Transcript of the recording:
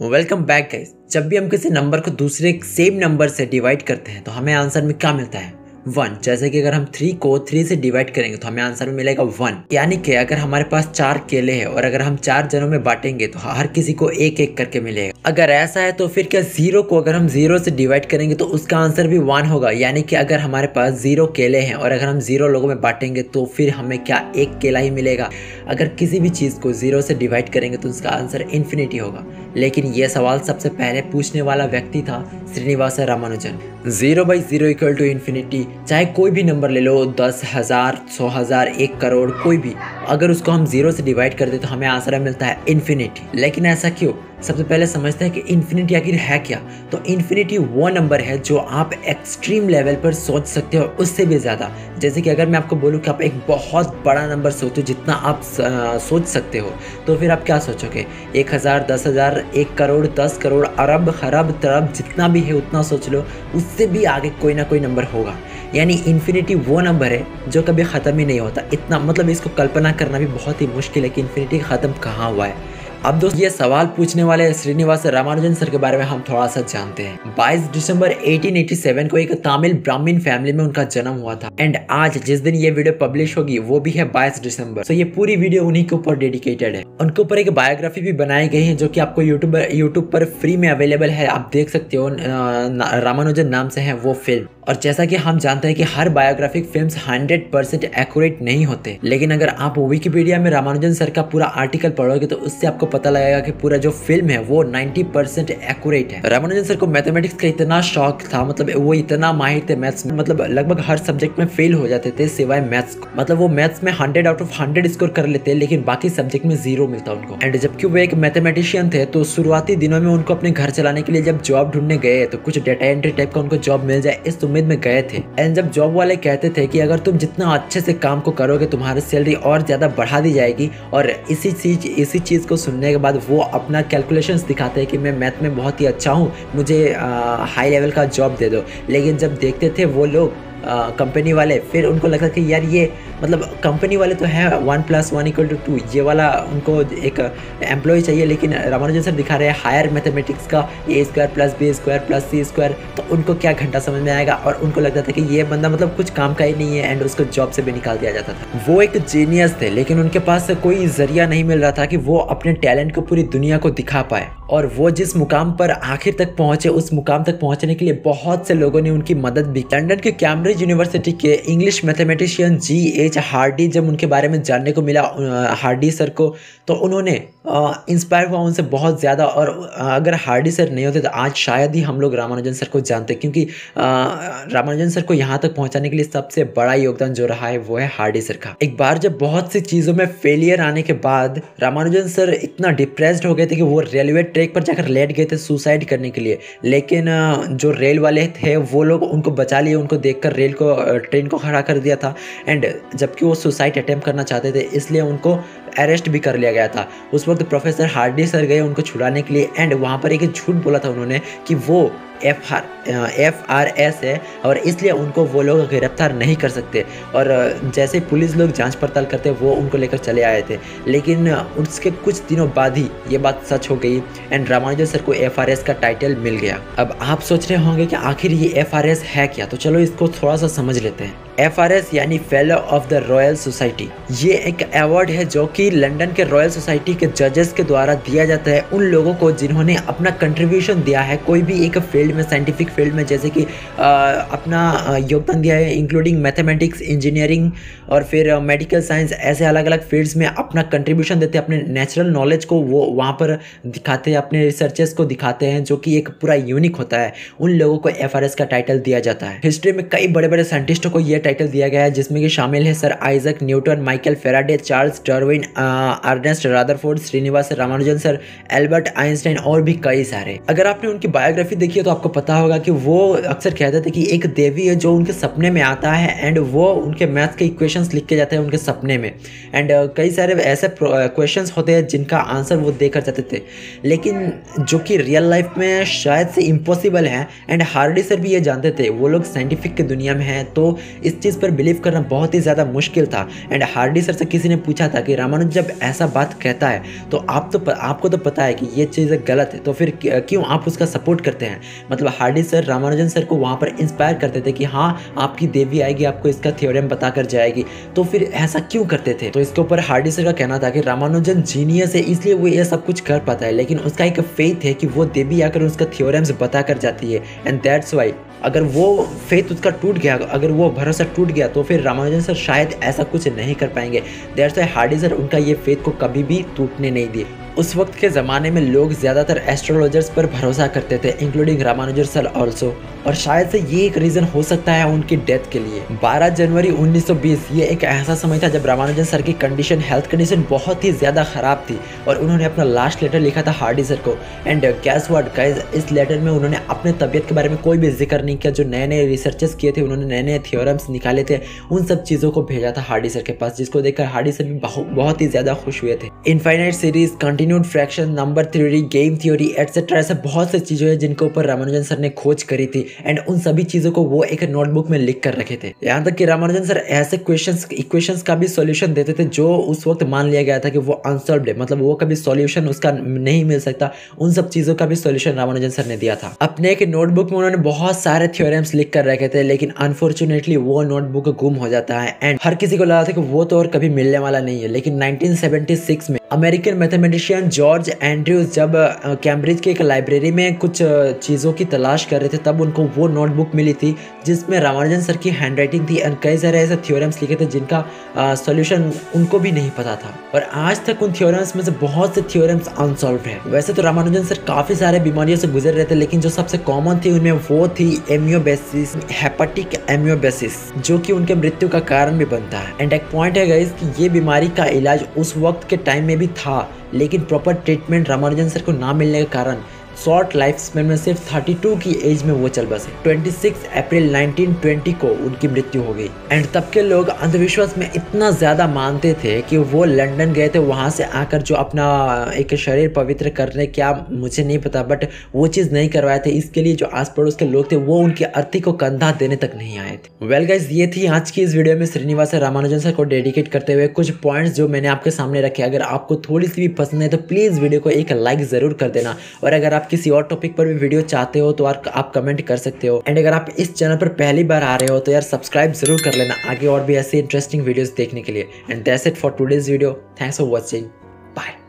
Welcome back guys. जब भी हम किसी नंबर को दूसरे सेम नंबर से डिवाइड करते हैं तो हमें आंसर में क्या मिलता है? 1। जैसे कि अगर हम 3 को 3 से डिवाइड करेंगे तो हमें आंसर में मिलेगा 1। यानी कि अगर हमारे पास 4 केले हैं और अगर हम 4 जनों में बांटेंगे तो हर किसी को एक एक करके मिलेगा। अगर ऐसा है तो फिर क्या 0 को अगर हम 0 से डिवाइड करेंगे तो उसका आंसर भी 1 होगा। यानी कि अगर हमारे पास 0 केले हैं और अगर हम 0 लोगों में बांटेंगे तो फिर हमें क्या एक केला ही मिलेगा। अगर किसी भी चीज़ को 0 से डिवाइड करेंगे तो उसका आंसर इन्फिनिटी होगा। लेकिन यह सवाल सबसे पहले पूछने वाला व्यक्ति था श्रीनिवास रामानुजन। 0/0 = इन्फिनिटी। चाहे कोई भी नंबर ले लो, 10,000, 100,000, 1 करोड़, कोई भी, अगर उसको हम 0 से डिवाइड कर दे तो हमें आंसर मिलता है इन्फिनिटी। लेकिन ऐसा क्यों? सबसे पहले समझते हैं कि इन्फिनिटी आखिर है क्या। तो इन्फिनिटी वो नंबर है जो आप एक्सट्रीम लेवल पर सोच सकते हो, उससे भी ज़्यादा। जैसे कि अगर मैं आपको बोलूँ कि आप एक बहुत बड़ा नंबर सोचो, जितना आप सोच सकते हो, तो फिर आप क्या सोचोगे? 1,000, 10,000, 1 करोड़, 10 करोड़, अरब, खरब, तरब, जितना भी है उतना सोच लो, उससे भी आगे कोई ना कोई नंबर होगा। यानी इन्फिनिटी वो नंबर है जो कभी ख़त्म ही नहीं होता। इतना मतलब इसको कल्पना करना भी बहुत ही मुश्किल है कि इन्फिनिटी ख़त्म कहाँ हुआ है। अब दोस्त, ये सवाल पूछने वाले श्रीनिवास रामानुजन सर के बारे में हम थोड़ा सा जानते हैं। 22 दिसंबर 1887 को एक तमिल ब्राह्मण फैमिली में उनका जन्म हुआ था। एंड आज जिस दिन ये वीडियो पब्लिश होगी वो भी है 22 दिसंबर। तो ये पूरी वीडियो उन्हीं के ऊपर डेडिकेटेड है। उनके ऊपर एक बायोग्राफी भी बनाई गई है जो कि आपको यूट्यूब पर फ्री में अवेलेबल है, आप देख सकते हो। रामानुजन नाम से है वो फिल्म। और जैसा कि हम जानते हैं कि हर बायोग्राफिक फिल्म्स 100% एक्यूरेट नहीं होते, लेकिन अगर आप विकिपीडिया में रामानुजन सर का पूरा आर्टिकल पढ़ोगे तो उससे आपको पता लगेगा कि पूरा जो फिल्म है वो 90% एक्यूरेट है। रामानुजन सर को मैथमेटिक्स का इतना शौक था, मतलब वो इतना माहिर थे मैथ्स में, मतलब लगभग हर सब्जेक्ट में फेल हो जाते थे सिवाय मैथ्स को। मतलब वो मैथ्स में 100 आउट ऑफ 100 स्कोर कर लेते, लेकिन बाकी सब्जेक्ट में 0 मिलता उनको। एंड जबकि वो एक मैथमेटिशियन थे तो शुरुआती दिनों में उनको अपने घर चलाने के लिए जब जॉब ढूंढने गए तो कुछ डेटा एंट्री टाइप का उनको जॉब मिल जाए इस उम्मीद में गए थे। एंड जब जॉब वाले कहते थे कि अगर तुम जितना अच्छे से काम को करोगे तुम्हारी सैलरी और ज्यादा बढ़ा दी जाएगी, और इसी चीज को सुनने के बाद वो अपना कैलकुलेशंस दिखाते हैं कि मैं मैथ में बहुत ही अच्छा हूँ, मुझे हाई लेवल का जॉब दे दो। लेकिन जब देखते थे वो लोग कंपनी वाले, फिर उनको लगता कि यार ये मतलब कंपनी वाले तो है 1 + 1 = 2, ये वाला उनको एक एम्प्लॉय चाहिए। लेकिन रामानुजन सर दिखा रहे हैं हायर मैथमेटिक्स का a² + b² + c², तो उनको क्या घंटा समझ में आएगा। और उनको लगता था कि ये बंदा मतलब कुछ काम का ही नहीं है, एंड उसको जॉब से भी निकाल दिया जाता था। वो एक जीनियस थे, लेकिन उनके पास कोई जरिया नहीं मिल रहा था कि वो अपने टैलेंट को पूरी दुनिया को दिखा पाए। और वो जिस मुकाम पर आखिर तक पहुंचे, उस मुकाम तक पहुंचने के लिए बहुत से लोगों ने उनकी मदद भी। लंदन के कैम्ब्रिज यूनिवर्सिटी के इंग्लिश मैथमेटिशियन G.H. हार्डी, जब उनके बारे में जानने को मिला हार्डी सर को, तो उन्होंने इंस्पायर हुआ उनसे बहुत ज़्यादा। और अगर हार्डी सर नहीं होते तो आज शायद ही हम लोग रामानुजन सर को जानते, क्योंकि रामानुजन सर को यहाँ तक पहुँचाने के लिए सबसे बड़ा योगदान जो रहा है वो है हार्डी सर का। एक बार जब बहुत सी चीज़ों में फेलियर आने के बाद रामानुजन सर इतना डिप्रेस्ड हो गए थे कि वो रेलवे ट्रैक पर जाकर लेट गए थे सुसाइड करने के लिए। लेकिन जो रेल वाले थे वो लोग उनको बचा लिए, उनको देखकर ट्रेन को खड़ा कर दिया था। एंड जबकि वो सुसाइड अटेम्प्ट करना चाहते थे, इसलिए उनको अरेस्ट भी कर लिया गया था। उस वक्त प्रोफेसर हार्डी सर गए उनको छुड़ाने के लिए, एंड वहाँ पर एक झूठ बोला था उन्होंने कि वो FRS है और इसलिए उनको वो लोग गिरफ्तार नहीं कर सकते। और जैसे पुलिस लोग जांच पड़ताल करते वो उनको लेकर चले आए थे, लेकिन उसके कुछ दिनों बाद ही ये बात सच हो गई एंड रामानुजन सर को FRS का टाइटल मिल गया। अब आप सोच रहे होंगे कि आखिर ये FRS है क्या, तो चलो इसको थोड़ा सा समझ लेते हैं। FRS यानी fellow of the royal society. ये एक अवार्ड है जो कि लंदन के रॉयल सोसाइटी के जजेस के द्वारा दिया जाता है उन लोगों को जिन्होंने अपना कंट्रीब्यूशन दिया है कोई भी एक फील्ड में, साइंटिफिक फील्ड में, जैसे कि अपना योगदान दिया है, इंक्लूडिंग मैथमेटिक्स, इंजीनियरिंग और फिर मेडिकल साइंस, ऐसे अलग अलग फील्ड्स में अपना कंट्रीब्यूशन देते हैं। अपने नेचुरल नॉलेज को वो वहाँ पर दिखाते हैं, अपने रिसर्चेस को दिखाते हैं, जो कि एक पूरा यूनिक होता है। उन लोगों को FRS का टाइटल दिया जाता है। हिस्ट्री में कई बड़े बड़े साइंटिस्टों को ये टाइटल दिया गया है, जिसमें कि शामिल है sir Isaac Newton, Michael Faraday, Charles Darwin, Ernest Rutherford, Srinivasa Ramanujan sir, Albert Einstein और भी कई सारे। अगर आपने उनकी बायोग्राफी देखी है तो आपको पता होगा कि वो अक्सर कहते थे कि एक देवी है जो उनके सपने में आता है एंड वो उनके मैथ्स के इक्वेशंस लिख के जाते हैं उनके सपने में। एंड कई सारे ऐसे क्वेश्चंस होते हैं जिनका आंसर वो देकर जाते थे, लेकिन जो कि रियल लाइफ में शायद से इम्पॉसिबल है। एंड हार्डी सर भी ये जानते थे, वो लोग साइंटिफिक की दुनिया में हैं, तो इस इस चीज़ पर बिलीव करना बहुत ही ज़्यादा मुश्किल था। एंड हार्डी सर से किसी ने पूछा था कि रामानुजन जब ऐसा बात कहता है तो आपको तो पता है कि ये चीज़ गलत है, तो फिर क्यों आप उसका सपोर्ट करते हैं। मतलब हार्डी सर रामानुजन सर को वहाँ पर इंस्पायर करते थे कि हाँ आपकी देवी आएगी, आपको इसका थ्योरम बता कर जाएगी, तो फिर ऐसा क्यों करते थे। तो इसके ऊपर हार्डी सर का कहना था कि रामानुजन जीनियस है इसलिए वो ये सब कुछ कर पाता है, लेकिन उसका एक फेथ है कि वो देवी आकर उसका थ्योरम्स बता कर जाती है। एंड दैट्स वाई अगर वो फेथ उसका टूट गया, अगर वो भरोसा टूट गया, तो फिर रामानुजन सर शायद ऐसा कुछ नहीं कर पाएंगे। दैट्स वाई हार्डी सर उनका ये फेथ को कभी भी टूटने नहीं दिए। उस वक्त के ज़माने में लोग ज़्यादातर एस्ट्रोलॉजर्स पर भरोसा करते थे, इंक्लूडिंग रामानुजन सर ऑल्सो, और शायद से ये एक रीज़न हो सकता है उनकी डेथ के लिए। 12 जनवरी 1920 ये एक ऐसा समय था जब रामानुजन सर की हेल्थ कंडीशन बहुत ही ज़्यादा ख़राब थी और उन्होंने अपना लास्ट लेटर लिखा था हार्डी सर को। एंड गैस व्हाट गाइस, इस लेटर में उन्होंने अपने तबीयत के बारे में कोई भी जिक्र नहीं किया। जो नए नए रिसर्चेस किए थे, उन्होंने नए नए थ्योरम्स निकाले थे, उन सब चीज़ों को भेजा था हार्डी सर के पास, जिसको देखकर हार्डी सर भी बहुत ही ज़्यादा खुश हुए थे। Infinite series, continued fraction, number theory, game theory etcetera, ऐसे बहुत से चीज़ें हैं जिनके ऊपर रामानुजन सर ने खोज करी थी। एंड उन सभी चीज़ों को वो एक नोटबुक में लिख कर रखे थे। यहाँ तक कि रामानुजन सर ऐसे इक्वेशंस का भी सॉल्यूशन देते थे जो उस वक्त मान लिया गया था कि वो अनसॉल्व्ड है, मतलब वो कभी सॉल्यूशन उसका नहीं मिल सकता। उन सब चीज़ों का भी सॉल्यूशन रामानुजन सर ने दिया था। अपने एक नोटबुक में उन्होंने बहुत सारे थ्योरम्स लिख कर रखे थे, लेकिन अनफॉर्चुनेटली वो नोटबुक गुम हो जाता है। एंड हर किसी को लगा था कि वो तो और कभी मिलने वाला नहीं है। लेकिन 1976 में अमेरिकन मैथमेटिशियन जॉर्ज एंड्रयूज जब कैम्ब्रिज के एक लाइब्रेरी में कुछ चीज़ों की तलाश कर रहे थे, तब उनको वो नोटबुक मिली थी जिसमें रामानुजन सर की हैंडराइटिंग थी एंड कई सारे ऐसे थ्योरम्स लिखे थे जिनका सॉल्यूशन उनको भी नहीं पता था। और आज तक उन थ्योरम्स में से बहुत से थ्योरम्स अनसॉल्व्ड है। वैसे तो रामानुजन सर काफ़ी सारे बीमारियों से गुजर रहे थे, लेकिन जो सबसे कॉमन थी उनमें वो थी एमियोबेसिस, हेपेटिक एमियोबेसिस, जो कि उनके मृत्यु का कारण भी बनता है। एंड एक पॉइंट है गाइस कि ये बीमारी का इलाज उस वक्त के टाइम में भी था, लेकिन प्रॉपर ट्रीटमेंट रामानुजन सर को ना मिलने के कारण शॉर्ट लाइफ स्पेन में सिर्फ 32 की एज में वो चल बसे। 26 अप्रैल 1920 को उनकी मृत्यु हो गई। एंड तब के लोग अंधविश्वास में इतना ज़्यादा मानते थे कि वो लंदन गए थे, वहाँ से आकर जो अपना एक शरीर पवित्र करने, क्या मुझे नहीं पता, बट वो चीज़ नहीं करवाए थे। इसके लिए जो आस पड़ोस के लोग थे वो उनकी अर्थी को कंधा देने तक नहीं आए थे। वेल गाइस, ये थी आज की इस वीडियो में श्रीनिवास रामानुजन सर को डेडिकेट करते हुए कुछ पॉइंट्स जो मैंने आपके सामने रखे। अगर आपको थोड़ी सी भी पसंद है तो प्लीज़ वीडियो को एक लाइक ज़रूर कर देना, और अगर आप किसी और टॉपिक पर भी वीडियो चाहते हो तो आप कमेंट कर सकते हो। एंड अगर आप इस चैनल पर पहली बार आ रहे हो तो यार सब्सक्राइब जरूर कर लेना आगे और भी ऐसे इंटरेस्टिंग वीडियोस देखने के लिए। And that's it for today's video. Thanks for watching. Bye.